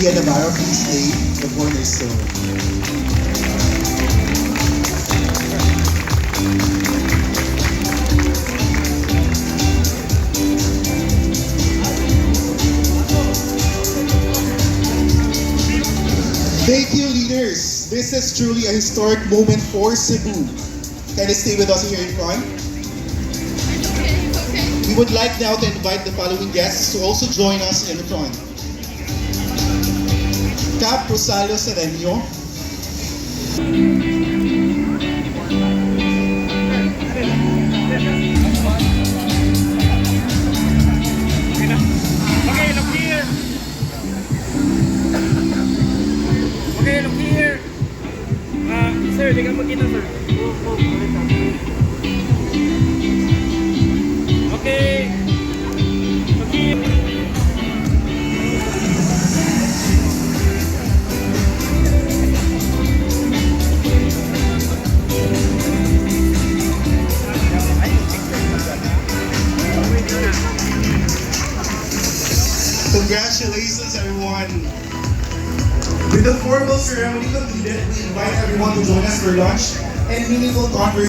Rhea Navarro, please lay the cornerstone. Thank you, leaders. This is truly a historic moment for Cebu. Can you stay with us here in front? We would like now to invite the following guests to also join us in front. Cap Rosario Sereño, Okay, look here. Okay, look here. Sir, di ka magkita, sir. Okay. Look here. congratulations everyone. With the formal ceremony completed, we invite everyone to join us for lunch and meaningful conversation.